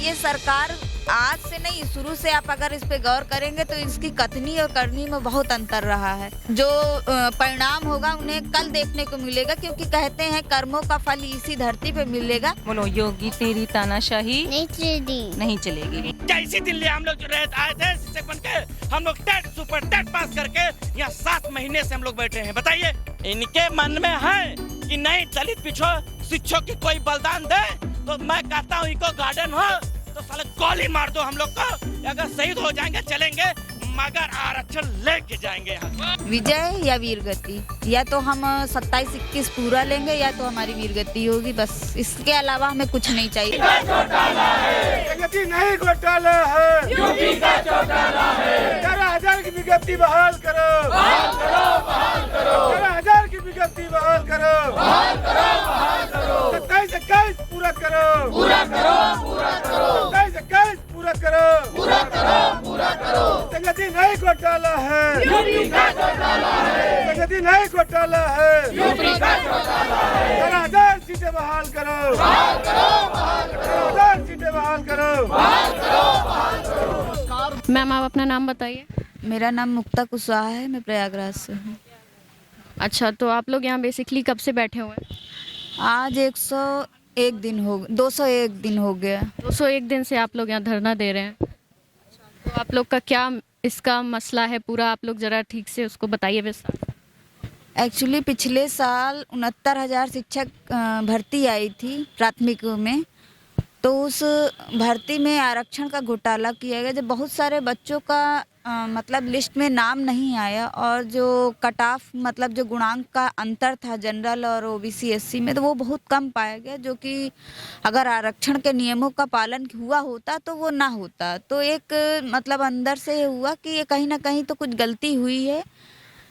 ये सरकार आज से नहीं, शुरू से आप अगर इस पे गौर करेंगे तो इसकी कथनी और करनी में बहुत अंतर रहा है। जो परिणाम होगा उन्हें कल देखने को मिलेगा, क्योंकि कहते हैं कर्मों का फल इसी धरती पे मिलेगा। बोलो योगी तेरी तानाशाही नहीं चलेगी। कैसी दिल्ली हम लोग जो आए थे शिक्षक बन के, हम लोग टेट सुपर टेट पास करके यहाँ 7 महीने से हम लोग बैठे हैं। बताइए इनके मन में है कि नहीं दलित पिछड़ो शिक्षक की कोई बलिदान दे, तो मैं कहता हूँ इको गार्डन हो तो साले गोली मार दो हम लोग को, अगर शहीद हो जाएंगे चलेंगे, मगर आरक्षण लेके जाएंगे यहाँ। विजय या वीरगति, या तो हम 27-21 पूरा लेंगे या तो हमारी वीरगति होगी, बस इसके अलावा हमें कुछ नहीं चाहिए। विज्ञप्ति नहीं घोटाला है, यूपी का चौटाला है। 11,000 की विज्ञप्ति बहाल करो, बहाल करो, बहाल करो। 11,000 की विज्ञप्ति बहाल करो, बहाल करो, बहाल करो। 27-21 पूरा करो, पूरा करो, पूरा करो। 27-21 पूरा करो, पूरा करो, पूरा करो। विज्ञप्ति नहीं घोटाला है, यूपी का चौटाला है। विज्ञप्ति नहीं घोटाला है, यूपी का चौटाला है। 11,000 सीटें बहाल करो, बहाल करो, बहाल करो। 11,000 सीटें बहाल करो, बहाल करो, बहाल करो। मैम आप अपना नाम बताइए। मेरा नाम मुक्ता कुशवाहा है, मैं प्रयागराज से हूँ। अच्छा, तो आप लोग यहाँ बेसिकली कब से बैठे हुए हैं? आज 201 दिन हो गया। 201 दिन से आप लोग यहाँ धरना दे रहे हैं, तो आप लोग का क्या इसका मसला है पूरा, आप लोग जरा ठीक से उसको बताइए विस्तार। एक्चुअली पिछले साल 69,000 शिक्षक भर्ती आई थी प्राथमिक में, तो उस भर्ती में आरक्षण का घोटाला किया गया। जब बहुत सारे बच्चों का मतलब लिस्ट में नाम नहीं आया, और जो कट ऑफ मतलब जो गुणांक का अंतर था जनरल और ओबीसी एससी में, तो वो बहुत कम पाया गया, जो कि अगर आरक्षण के नियमों का पालन हुआ होता तो वो ना होता। तो एक मतलब अंदर से ये हुआ कि ये कहीं ना कहीं तो कुछ गलती हुई है,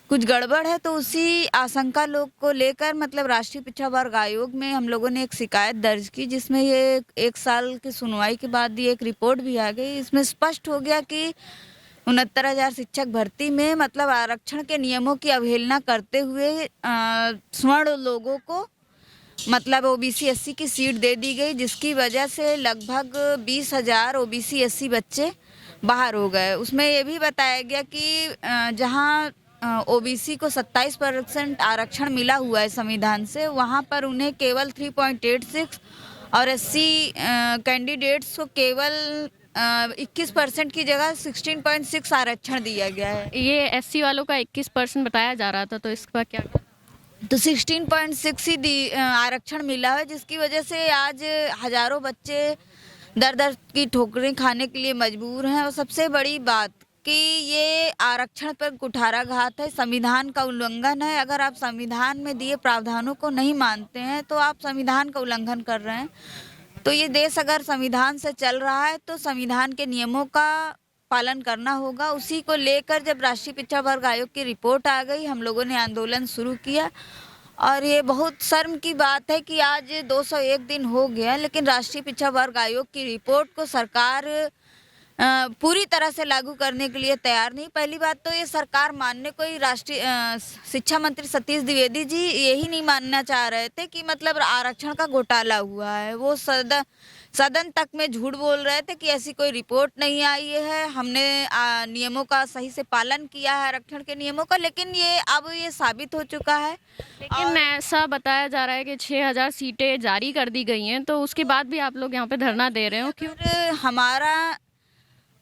कुछ गड़बड़ है। तो उसी आशंका लोग को लेकर मतलब राष्ट्रीय पिछड़ा वर्ग आयोग में हम लोगों ने एक शिकायत दर्ज की, जिसमें ये 1 साल की सुनवाई के बाद ये एक रिपोर्ट भी आ गई। इसमें स्पष्ट हो गया कि 69,000 शिक्षक भर्ती में मतलब आरक्षण के नियमों की अवहेलना करते हुए स्वर्ण लोगों को मतलब ओबीसी एससी की सीट दे दी गई, जिसकी वजह से लगभग 20,000 ओबीसी एससी बच्चे बाहर हो गए। उसमें ये भी बताया गया कि जहां ओबीसी को 27% आरक्षण मिला हुआ है संविधान से, वहां पर उन्हें केवल 3.86 और एससी कैंडिडेट्स को केवल 21% की जगह 16.6 आरक्षण दिया गया है। ये एससी वालों का 21% बताया जा रहा था, तो इसका क्या? तो 16.6 ही आरक्षण मिला है, जिसकी वजह से आज हजारों बच्चे दर दर की ठोकरें खाने के लिए मजबूर हैं। और सबसे बड़ी बात कि ये आरक्षण पर कुठाराघात है, संविधान का उल्लंघन है। अगर आप संविधान में दिए प्रावधानों को नहीं मानते हैं तो आप संविधान का उल्लंघन कर रहे हैं। तो ये देश अगर संविधान से चल रहा है तो संविधान के नियमों का पालन करना होगा। उसी को लेकर जब राष्ट्रीय पिछड़ा वर्ग आयोग की रिपोर्ट आ गई, हम लोगों ने आंदोलन शुरू किया। और ये बहुत शर्म की बात है कि आज 201 दिन हो गया, लेकिन राष्ट्रीय पिछड़ा वर्ग आयोग की रिपोर्ट को सरकार पूरी तरह से लागू करने के लिए तैयार नहीं। पहली बात तो ये सरकार मानने को ही राष्ट्रीय शिक्षा मंत्री सतीश द्विवेदी जी यही नहीं मानना चाह रहे थे कि मतलब आरक्षण का घोटाला हुआ है। वो सदन तक में झूठ बोल रहे थे कि ऐसी कोई रिपोर्ट नहीं आई है, हमने नियमों का सही से पालन किया है, आरक्षण के नियमों का। लेकिन ये अब ये साबित हो चुका है। लेकिन ऐसा बताया जा रहा है कि 6,000 सीटें जारी कर दी गई हैं, तो उसके बाद भी आप लोग यहाँ पे धरना दे रहे हो, क्यों? हमारा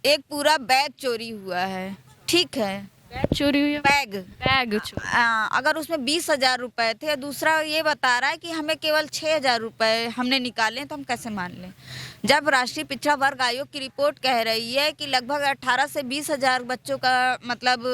एक पूरा बैग चोरी हुआ है, ठीक है? बैग चोरी हुई है? बैग चोरी। अगर उसमें 20,000 रुपए थे, दूसरा ये बता रहा है कि हमें केवल 6,000 रुपए हमने निकाले, तो हम कैसे मान लें? जब राष्ट्रीय पिछड़ा वर्ग आयोग की रिपोर्ट कह रही है कि लगभग 18 से 20,000 बच्चों का मतलब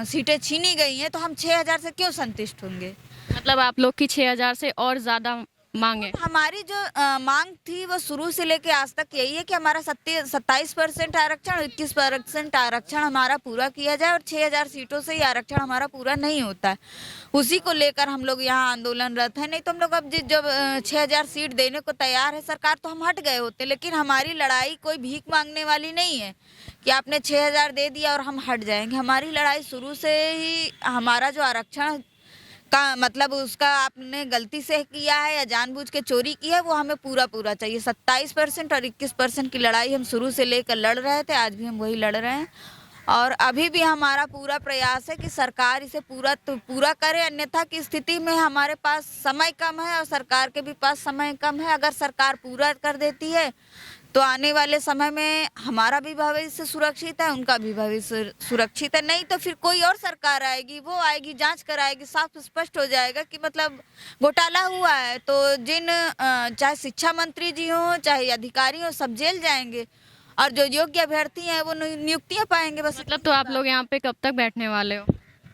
सीटें छीनी गई हैं, तो हम 6,000 से क्यों संतुष्ट होंगे? मतलब आप लोग की 6,000 से और ज्यादा मांगे? हमारी जो मांग थी वो शुरू से लेके आज तक यही है कि हमारा 27% आरक्षण, 21% आरक्षण हमारा पूरा किया जाए, और 6,000 सीटों से ही आरक्षण हमारा पूरा नहीं होता है। उसी को लेकर हम लोग यहाँ आंदोलनरत हैं। नहीं तो हम लोग अब जब 6,000 सीट देने को तैयार है सरकार, तो हम हट गए होते। लेकिन हमारी लड़ाई कोई भीख मांगने वाली नहीं है कि आपने 6,000 दे दिया और हम हट जाएंगे। हमारी लड़ाई शुरू से ही हमारा जो आरक्षण का मतलब उसका आपने गलती से किया है या जानबूझ के चोरी की है, वो हमें पूरा पूरा चाहिए। 27% और 21% की लड़ाई हम शुरू से लेकर लड़ रहे थे, आज भी हम वही लड़ रहे हैं और अभी भी हमारा पूरा प्रयास है कि सरकार इसे पूरा करे, अन्यथा की स्थिति में हमारे पास समय कम है और सरकार के भी पास समय कम है। अगर सरकार पूरा कर देती है तो आने वाले समय में हमारा भी भविष्य सुरक्षित है, उनका भी भविष्य सुरक्षित है। नहीं तो फिर कोई और सरकार आएगी, वो आएगी, जांच कराएगी, साफ स्पष्ट हो जाएगा कि मतलब घोटाला हुआ है। तो जिन चाहे शिक्षा मंत्री जी हों चाहे अधिकारी हों, सब जेल जाएंगे और जो योग्य अभ्यर्थी हैं वो नियुक्तियां पाएंगे। बस मतलब तो आप लोग यहाँ पे कब तक बैठने वाले हो?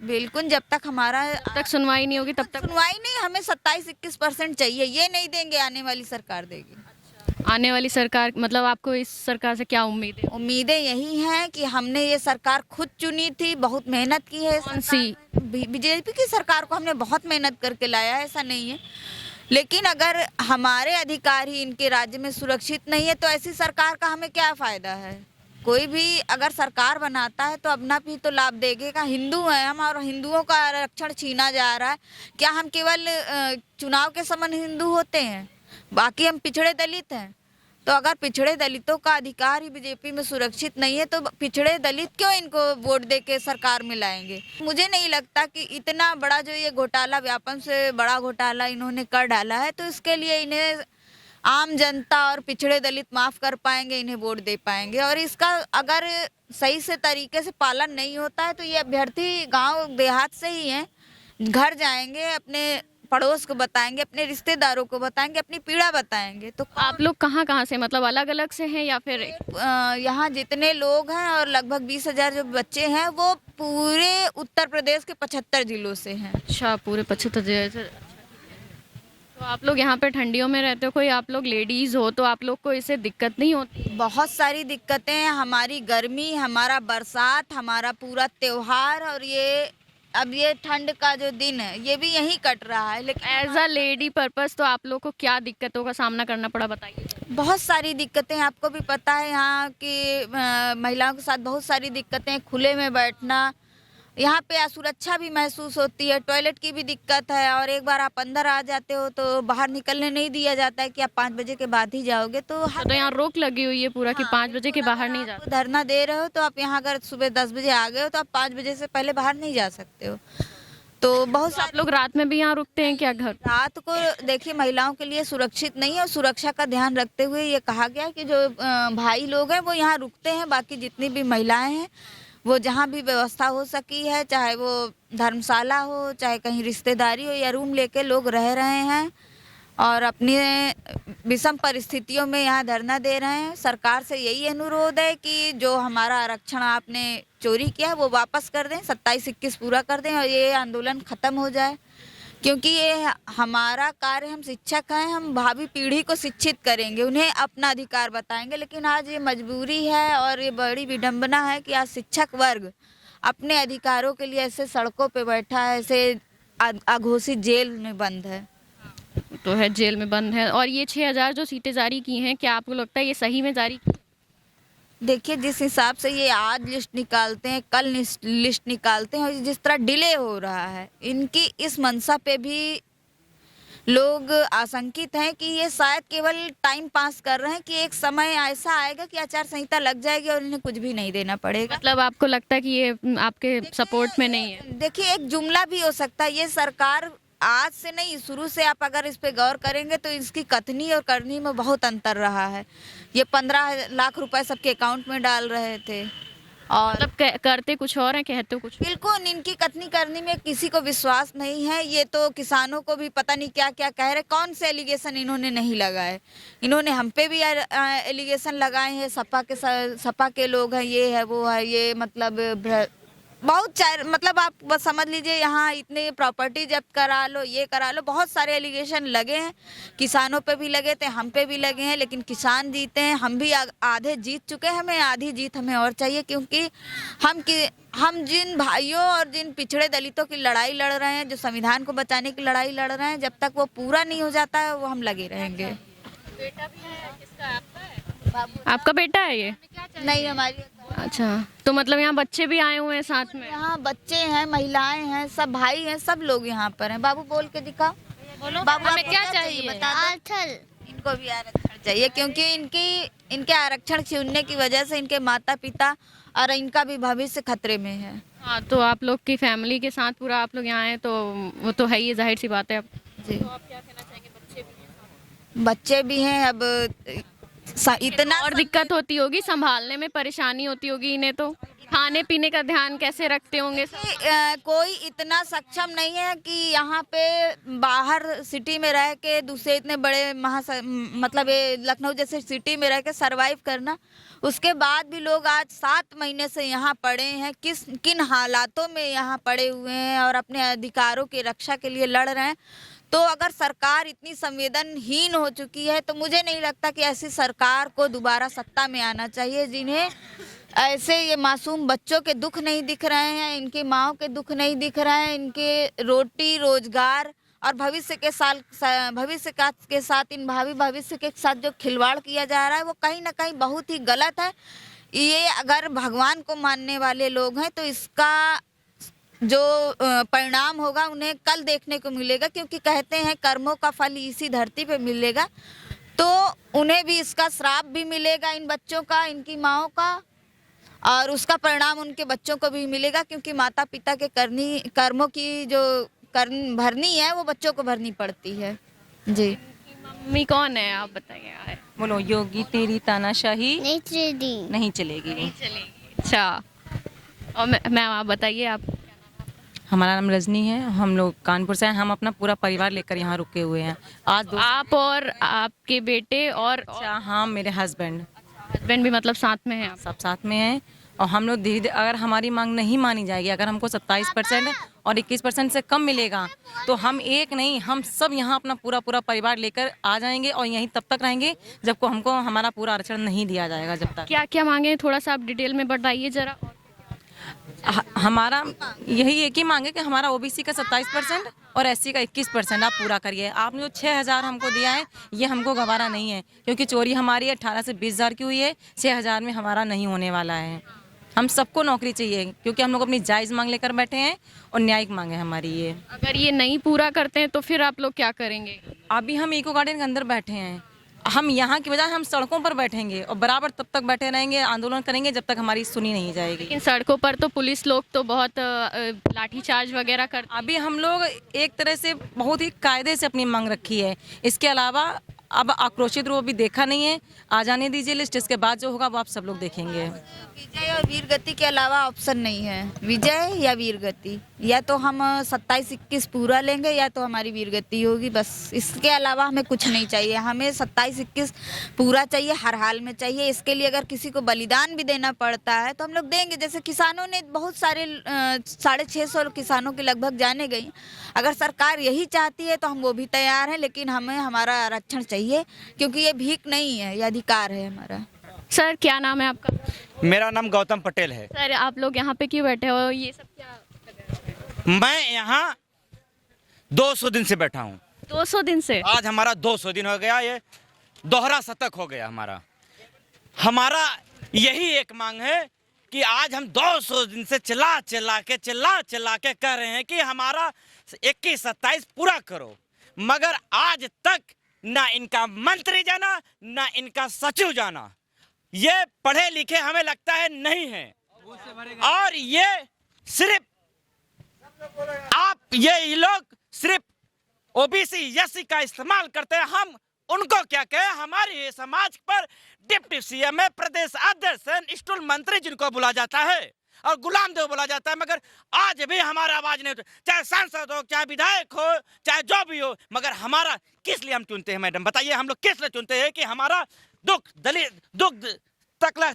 बिल्कुल, जब तक हमारा जब तक सुनवाई नहीं होगी तब तक? सुनवाई नहीं, हमें 27-21% चाहिए, ये नहीं देंगे, आने वाली सरकार देगी। आने वाली सरकार, मतलब आपको इस सरकार से क्या उम्मीद है? उम्मीदें यही हैं कि हमने ये सरकार खुद चुनी थी, बहुत मेहनत की है। सी बीजेपी की सरकार को हमने बहुत मेहनत करके लाया है, ऐसा नहीं है, लेकिन अगर हमारे अधिकार ही इनके राज्य में सुरक्षित नहीं है तो ऐसी सरकार का हमें क्या फायदा है। कोई भी अगर सरकार बनाता है तो अपना भी तो लाभ देगा। हिंदू हैं हम और हिंदुओं का आरक्षण छीना जा रहा है। क्या हम केवल चुनाव के समय हिंदू होते हैं? बाकी हम पिछड़े दलित हैं। तो अगर पिछड़े दलितों का अधिकार ही बीजेपी में सुरक्षित नहीं है तो पिछड़े दलित क्यों इनको वोट दे के सरकार में लाएंगे? मुझे नहीं लगता कि इतना बड़ा जो ये घोटाला, व्यापम से बड़ा घोटाला इन्होंने कर डाला है, तो इसके लिए इन्हें आम जनता और पिछड़े दलित माफ कर पाएंगे, इन्हें वोट दे पाएंगे। और इसका अगर सही से तरीके से पालन नहीं होता है तो ये अभ्यर्थी गाँव देहात से ही हैं, घर जाएंगे, अपने पड़ोस को बताएंगे, अपने रिश्तेदारों को बताएंगे, अपनी पीड़ा बताएंगे। तो आप लोग कहाँ से, मतलब अलग अलग से हैं या फिर? यहाँ जितने लोग हैं और लगभग 20,000 जो बच्चे हैं वो पूरे उत्तर प्रदेश के 75 जिलों से हैं। अच्छा, पूरे 75 जिले से। तो आप लोग यहाँ पे ठंडियों में रहते हो, कोई आप लोग लेडीज हो तो आप लोग को इससे दिक्कत नहीं होती? बहुत सारी दिक्कतें हैं, हमारी गर्मी, हमारा बरसात, हमारा पूरा त्योहार और अब ये ठंड का जो दिन है ये भी यहीं कट रहा है। लेकिन एज अ लेडी पर्पस तो आप लोग को क्या दिक्कतों का सामना करना पड़ा, बताइए। बहुत सारी दिक्कतें, आपको भी पता है यहाँ की महिलाओं के साथ बहुत सारी दिक्कतें, खुले में बैठना, यहाँ पे असुरक्षा भी महसूस होती है, टॉयलेट की भी दिक्कत है और एक बार आप अंदर आ जाते हो तो बाहर निकलने नहीं दिया जाता है कि आप 5 बजे के बाद ही जाओगे। तो यहाँ रोक लगी हुई है पूरा कि 5 बजे के बाहर नहीं जाते। धरना दे रहे हो तो आप यहाँ अगर सुबह 10 बजे आ गए हो तो आप 5 बजे से पहले बाहर नहीं जा सकते हो। तो बहुत आप लोग रात में भी यहाँ रुकते हैं क्या? घर रात को देखिए महिलाओं के लिए सुरक्षित नहीं है और सुरक्षा का ध्यान रखते हुए ये कहा गया कि जो भाई लोग हैं वो यहाँ रुकते हैं, बाकी जितनी भी महिलाएं हैं वो जहाँ भी व्यवस्था हो सकी है, चाहे वो धर्मशाला हो चाहे कहीं रिश्तेदारी हो या रूम लेके लोग रह रहे हैं और अपनी विषम परिस्थितियों में यहाँ धरना दे रहे हैं। सरकार से यही अनुरोध है कि जो हमारा आरक्षण आपने चोरी किया है वो वापस कर दें, 27-21 पूरा कर दें और ये आंदोलन ख़त्म हो जाए, क्योंकि ये हमारा कार्य, हम शिक्षक हैं, हम भावी पीढ़ी को शिक्षित करेंगे, उन्हें अपना अधिकार बताएंगे। लेकिन आज ये मजबूरी है और ये बड़ी विडंबना है कि आज शिक्षक वर्ग अपने अधिकारों के लिए ऐसे सड़कों पे बैठा है, ऐसे अघोषित जेल में बंद है। तो है, जेल में बंद है। और ये 6,000 जो सीटें जारी की हैं, क्या आपको लगता है ये सही में जारी? देखिए, जिस हिसाब से ये आज लिस्ट निकालते हैं, कल लिस्ट निकालते हैं और जिस तरह डिले हो रहा है, इनकी इस मंशा पे भी लोग आशंकित हैं कि ये शायद केवल टाइम पास कर रहे हैं कि एक समय ऐसा आएगा कि आचार संहिता लग जाएगी और इन्हें कुछ भी नहीं देना पड़ेगा। मतलब आपको लगता है कि ये आपके सपोर्ट में नहीं है? देखिए, एक जुमला भी हो सकता है, ये सरकार आज से नहीं, शुरू से आप अगर इस पे गौर करेंगे तो इसकी कथनी और करनी में बहुत अंतर रहा है। ये 15 लाख रुपए सबके अकाउंट में डाल रहे थे और मतलब करते कुछ और हैं, कहते कुछ। बिल्कुल, इनकी कथनी करनी में किसी को विश्वास नहीं है। ये तो किसानों को भी पता नहीं क्या क्या कह रहे, कौन से एलिगेशन इन्होंने नहीं लगाए। इन्होंने हम पे भी एलिगेशन लगाए हैं, सपा के लोग हैं, ये है वो है, ये मतलब बहुत मतलब आप बस समझ लीजिए, यहाँ इतने प्रॉपर्टी जब्त करा लो, ये करा लो, बहुत सारे एलिगेशन लगे हैं। किसानों पे भी लगे थे, हम पे भी लगे हैं, लेकिन किसान जीते हैं, हम भी आधे जीत चुके हैं, हमें आधी जीत हमें और चाहिए, क्योंकि हम जिन भाइयों और जिन पिछड़े दलितों की लड़ाई लड़ रहे हैं, जो संविधान को बचाने की लड़ाई लड़ रहे हैं, जब तक वो पूरा नहीं हो जाता है वो हम लगे रहेंगे। आपका बेटा है ये? नहीं, हमारी अच्छा, तो मतलब यहाँ बच्चे भी आए हुए हैं साथ में? यहाँ बच्चे हैं, महिलाएं हैं, सब भाई हैं, सब लोग यहाँ पर हैं। बाबू बोल के दिखाओ। बोलो बाबू, हमें आपको क्या चाहिए? बता दो। इनको भी आरक्षण चाहिए, क्योंकि इनके आरक्षण छीनने की वजह से इनके माता पिता और इनका भी भविष्य खतरे में है। हाँ, तो आप लोग की फैमिली के साथ पूरा आप लोग यहाँ आए तो वो तो है ही, जाहिर सी बात है। अब जी, तो आप क्या कहना चाहेंगे? बच्चे भी हैं। अब इतना और दिक्कत होती होगी, संभालने में परेशानी होती होगी इन्हें, तो खाने पीने का ध्यान कैसे रखते होंगे? कोई इतना सक्षम नहीं है कि यहाँ पे बाहर सिटी में रह के दूसरे इतने बड़े मतलब ये लखनऊ जैसे सिटी में रह के सरवाइव करना। उसके बाद भी लोग आज 7 महीने से यहाँ पड़े हैं, किन हालातों में यहाँ पड़े हुए हैं और अपने अधिकारों की रक्षा के लिए लड़ रहे हैं। तो अगर सरकार इतनी संवेदनहीन हो चुकी है तो मुझे नहीं लगता कि ऐसी सरकार को दोबारा सत्ता में आना चाहिए, जिन्हें ऐसे ये मासूम बच्चों के दुख नहीं दिख रहे हैं, इनकी माओं के दुख नहीं दिख रहे हैं, इनके रोटी रोजगार और भविष्य के साथ इन भावी भविष्य के साथ जो खिलवाड़ किया जा रहा है वो कहीं ना कहीं बहुत ही गलत है। ये अगर भगवान को मानने वाले लोग हैं तो इसका जो परिणाम होगा उन्हें कल देखने को मिलेगा, क्योंकि कहते हैं कर्मों का फल इसी धरती पे मिलेगा। तो उन्हें भी इसका श्राप भी मिलेगा, इन बच्चों का, इनकी माओं का, और उसका परिणाम उनके बच्चों को भी मिलेगा, क्योंकि माता पिता के कर्मों की जो भरनी है वो बच्चों को भरनी पड़ती है। जी, मम्मी कौन है आप बताइए? बोलो, योगी तेरी तानाशाही नहीं चलेगी। अच्छा, और मैम आप बताइए, आप? हमारा नाम रजनी है, हम लोग कानपुर से हैं। हम अपना पूरा परिवार लेकर यहाँ रुके हुए हैं। आज आप और आपके बेटे और हाँ, मेरे हस्बैंड भी मतलब साथ में हैं? सब साथ में हैं। और हम लोग धीरे अगर हमारी मांग नहीं मानी जाएगी, अगर हमको 27% और 21% से कम मिलेगा तो हम एक नहीं, हम सब यहाँ अपना पूरा परिवार लेकर आ जाएंगे और यहीं तब तक रहेंगे जब को हमको हमारा पूरा आरक्षण नहीं दिया जाएगा। जब तक क्या क्या मांगे, थोड़ा सा आप डिटेल में बताइए जरा। हमारा यही एक ही मांगे कि हमारा ओबीसी का 27% और एससी का 21% आप पूरा करिए। आपने जो 6,000 हमको दिया है ये हमको गवारा नहीं है, क्योंकि चोरी हमारी 18 से 20,000 की हुई है। 6,000 में हमारा नहीं होने वाला है। हम सबको नौकरी चाहिए, क्योंकि हम लोग अपनी जायज़ मांग लेकर बैठे हैं और न्यायिक मांगे हमारी ये। अगर ये नहीं पूरा करते हैं तो फिर आप लोग क्या करेंगे? अभी हम इको गार्डन के अंदर बैठे हैं। हम यहाँ की बजाय हम सड़कों पर बैठेंगे और बराबर तब तक बैठे रहेंगे, आंदोलन करेंगे जब तक हमारी सुनी नहीं जाएगी। लेकिन सड़कों पर तो पुलिस लोग तो बहुत लाठीचार्ज वगैरह कर। अभी हम लोग एक तरह से बहुत ही कायदे से अपनी मांग रखी है। इसके अलावा अब आक्रोशित रूप भी देखा नहीं है। आ जाने दीजिए लिस्ट, इसके बाद जो होगा वो आप सब लोग देखेंगे। विजय और वीर गति के अलावा ऑप्शन नहीं है, विजय या वीर गति। या तो हम 27-21 पूरा लेंगे या तो हमारी वीर गति होगी, बस। इसके अलावा हमें कुछ नहीं चाहिए। हमें 27-21 पूरा चाहिए, हर हाल में चाहिए। इसके लिए अगर किसी को बलिदान भी देना पड़ता है तो हम लोग देंगे। जैसे किसानों ने बहुत सारे 650 किसानों की लगभग जाने गई। अगर सरकार यही चाहती है तो हम वो भी तैयार हैं, लेकिन हमें हमारा आरक्षण चाहिए, क्योंकि ये भीख नहीं है, ये अधिकार है हमारा। सर क्या नाम है आपका? मेरा नाम गौतम पटेल है। सर आप लोग यहाँ पे क्यों बैठे हो? ये सब क्या? मैं यहाँ 200 दिन से बैठा हूँ। 200 दिन से? आज हमारा 200 दिन हो गया, ये दोहरा शतक हो गया हमारा यही एक मांग है कि आज हम 200 दिन से चिल्ला चिल्ला के कह रहे हैं कि हमारा 21-27 पूरा करो, मगर आज तक ना इनका मंत्री जाना ना इनका सचिव जाना। ये पढ़े लिखे हमें लगता है नहीं है, और ये सिर्फ ये लोग सिर्फ ओबीसी एससी का इस्तेमाल करते हैं। हम उनको क्या कहें? हमारे समाज पर डिप्टी सीएम है, प्रदेश अध्यक्ष, स्टूल मंत्री जिनको बुला जाता है और गुलाम देव बोला जाता है, मगर आज भी हमारा आवाज नहीं उठा। चाहे सांसद हो, चाहे विधायक हो, चाहे जो भी हो, मगर हमारा किस लिए हम चुनते हैं मैडम? बताइए, हम लोग किस लिए चुनते हैं? कि हमारा दुख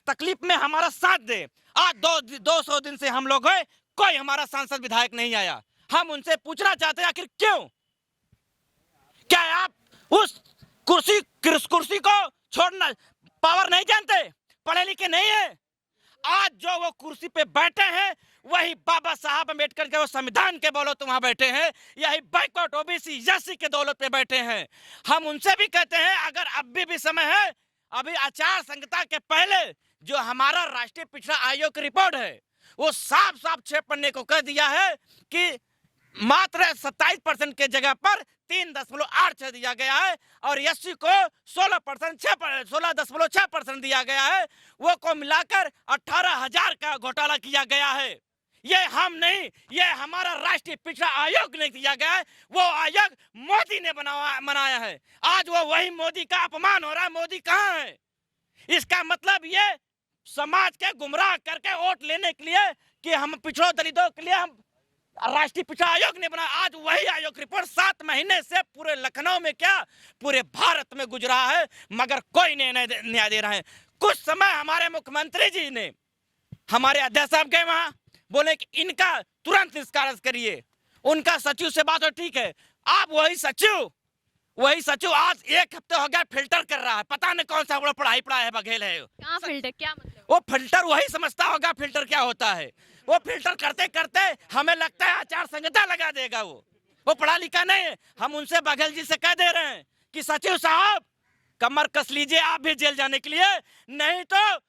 तकलीफ में हमारा साथ दे। आज 200 दिन से हम लोग है, कोई हमारा सांसद विधायक नहीं आया। हम उनसे पूछना चाहते हैं आखिर क्यों? क्या आप उस कुर्सी को छोड़ना पावर नहीं जानते? पढ़े लिखे नहीं है? आज जो वो कुर्सी पे बैठे हैं वही बाबा साहब अम्बेडकर के वो संविधान के दौलत वहां बैठे हैं, यही बैकवर्ड ओबीसी एससी के दौलत पे बैठे हैं। हम उनसे भी कहते हैं अगर अब भी समय है, अभी आचार संहिता के पहले जो हमारा राष्ट्रीय पिछड़ा आयोग की रिपोर्ट है वो साफ साफ 6 पन्ने को कह दिया है कि मात्र 27% के जगह पर 3.86 दिया गया है और एससी को 16.6% दिया गया है। वो को मिलाकर 18,000 का घोटाला किया गया है। ये हम नहीं, ये हमारा राष्ट्रीय पिछड़ा आयोग ने किया गया है। वो आयोग मोदी ने बनाया है। आज वो वही मोदी का अपमान हो रहा है। मोदी कहाँ है? इसका मतलब ये समाज के गुमराह करके वोट लेने के लिए कि हम पिछड़ों दलितों के लिए हम राष्ट्रीय पिछड़ा आयोग ने बनाया। आज वही आयोग रिपोर्ट 7 महीने से पूरे लखनऊ में क्या पूरे भारत में गुजरा है, मगर कोई न्याय दे रहा है। कुछ समय हमारे मुख्यमंत्री जी ने, हमारे अध्यक्ष साहब गए वहां, बोले कि इनका तुरंत निष्कासन करिए। उनका सचिव से बात हो, ठीक है। आप वही सचिव आज 1 हफ्ते हो गया फिल्टर कर रहा है। पता नहीं कौन सा पढ़ाई है, बघेल है। कहाँ फिल्टर, क्या मतलब? वो फिल्टर वही समझता होगा फिल्टर क्या होता है। वो फिल्टर करते करते हमें लगता है आचार संहिता लगा देगा। वो पढ़ा लिखा नहीं है। हम उनसे बघेल जी से कह दे रहे हैं कि सचिव साहब कमर कस लीजिए आप भी जेल जाने के लिए, नहीं तो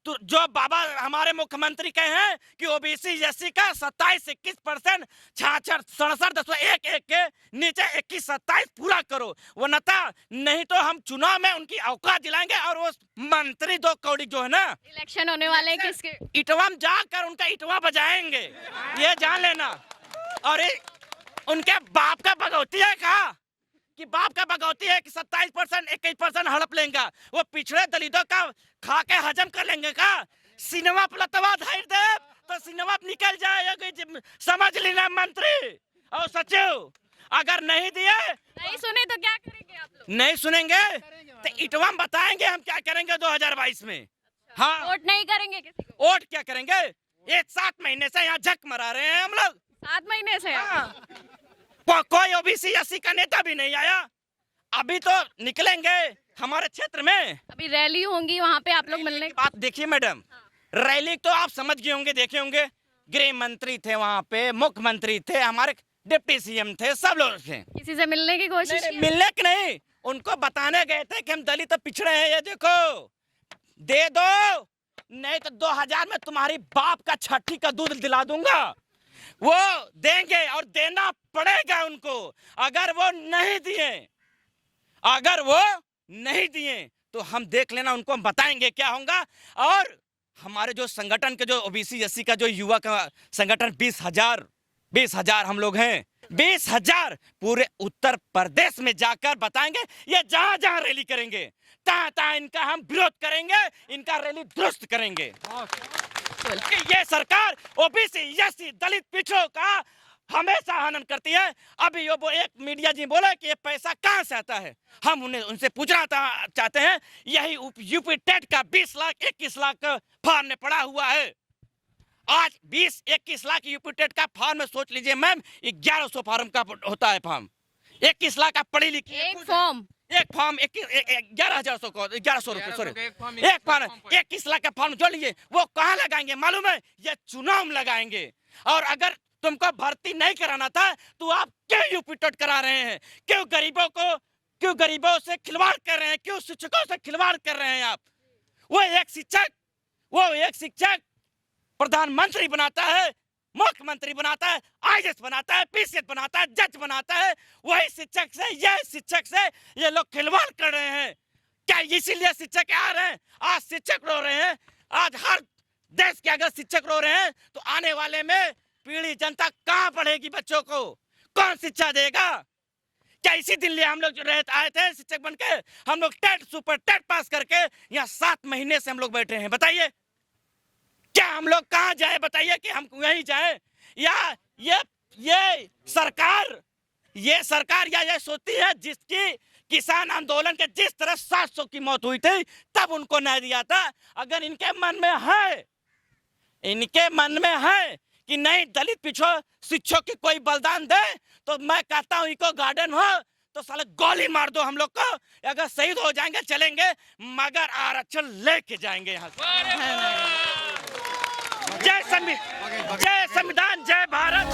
जो बाबा हमारे मुख्यमंत्री कहे हैं कि ओबीसी एससी का 27-21%, 66-67.11 के नीचे 21-27 पूरा करो, वरना नहीं तो हम चुनाव में उनकी औकात दिलाएंगे। और वो मंत्री 2 कौड़ी जो है ना, इलेक्शन होने वाले हैं किसके? इटवा में जाकर उनका इटवा बजाएंगे, ये जान लेना। और उनके बाप का बगौती है कहा कि बाप का बगौती है कि 27% 21% हड़प लेंगे। वो पिछड़े दलितों का खा के हजम कर लेंगे का? सिनेमा पलटवा धार दे तो सिनेमा निकल जाएगा। समझ लेना मंत्री और सचिव, अगर नहीं दिए, नहीं सुने तो क्या करेंगे आप लोग? नहीं सुनेंगे तो इटवा में बताएंगे हम क्या करेंगे 2022 में। हाँ, वोट नहीं करेंगे किसी को? वोट क्या करेंगे? ये 7 महीने से यहाँ झक मरा रहे हैं हम लोग। 7 महीने से? कोई ओबीसी एससी का नेता भी नहीं आया। अभी तो निकलेंगे हमारे क्षेत्र में, अभी रैली होंगी वहाँ पे आप लोग मिलने। बात देखिए मैडम, रैली तो आप समझ गए होंगे, देखे होंगे। गृह मंत्री थे वहाँ पे, मुख्यमंत्री थे, हमारे डिप्टी सीएम थे, सब लोग थे। किसी से मिलने की कोशिश की? मिलने की नहीं, उनको बताने गए थे कि हम दलित पिछड़े हैं, ये देखो दे दो, नहीं तो 2000 में तुम्हारी बाप का छठी का दूध दिला दूंगा। वो देंगे और देना पड़ेगा उनको। अगर वो नहीं दिए तो हम देख लेना, उनको हम बताएंगे क्या होगा। और हमारे जो संगठन के जो ओबीसी एससी का जो युवा का संगठन 20,000 हम लोग हैं, 20,000 पूरे उत्तर प्रदेश में जाकर बताएंगे। ये जहां जहां रैली करेंगे तहां इनका हम विरोध करेंगे, इनका रैली दुरुस्त करेंगे। ये सरकार ओबीसी एससी दलित पिछड़ों का हमेशा हनन करती है। अभी वो एक मीडिया जी बोले कि ये पैसा कहां से आता है, हम उनसे पूछना चाहते हैं। यही यूपी टेट का 20 लाख 21 लाख का फॉर्म में पड़ा हुआ है। आज 20-21 लाख यूपी टेट का फॉर्म में सोच लीजिए मैम, 1100 फॉर्म का होता है फॉर्म। 21 लाख का पढ़ी लिखी एक फॉर्म 11,000 रुपए, सॉरी, एक फॉर्म 21 लाख का फॉर्म जोड़ लीजिए। वो कहाँ लगाएंगे मालूम है? ये चुनाव में लगाएंगे। और अगर तुमको भर्ती नहीं कराना था तो आप क्यों यूपी टेट करा रहे हैं? क्यों गरीबों से खिलवाड़ कर रहे हैं? क्यों शिक्षकों से खिलवाड़ कर रहे हैं आप? वो एक शिक्षक प्रधानमंत्री बनाता है, मुख्यमंत्री बनाता है, आईएएस बनाता है, पीसीएस बनाता है, जज बनाता है। वही शिक्षक से ये लोग खिलवाड़ कर रहे हैं। क्या इसीलिए शिक्षक आ रहे हैं? आज शिक्षक रो रहे हैं। आज हर देश के अगर शिक्षक रो रहे हैं तो आने वाले में पीढ़ी जनता कहाँ पढ़ेगी? बच्चों को कौन शिक्षा देगा? क्या इसी दिन लिए हम लोग आए थे शिक्षक बनके? हम लोग टेट सुपर टेट पास करके यहाँ 7 महीने से हम लोग बैठे हैं। बताइए क्या हम लोग कहाँ जाए? बताइए कि हम यहीं जाए या ये सरकार या ये सोचती है जिसकी किसान आंदोलन के जिस तरह 700 की मौत हुई थी तब उनको न्याय दिया था। अगर इनके मन में है कि नहीं दलित पिछड़ों शिक्षक की कोई बलिदान दे तो मैं कहता हूँ इको गार्डन हो तो साले गोली मार दो हम लोग को। अगर शहीद हो जाएंगे चलेंगे, मगर आरक्षण लेके जाएंगे यहाँ से। जय संविधान, जय भारत।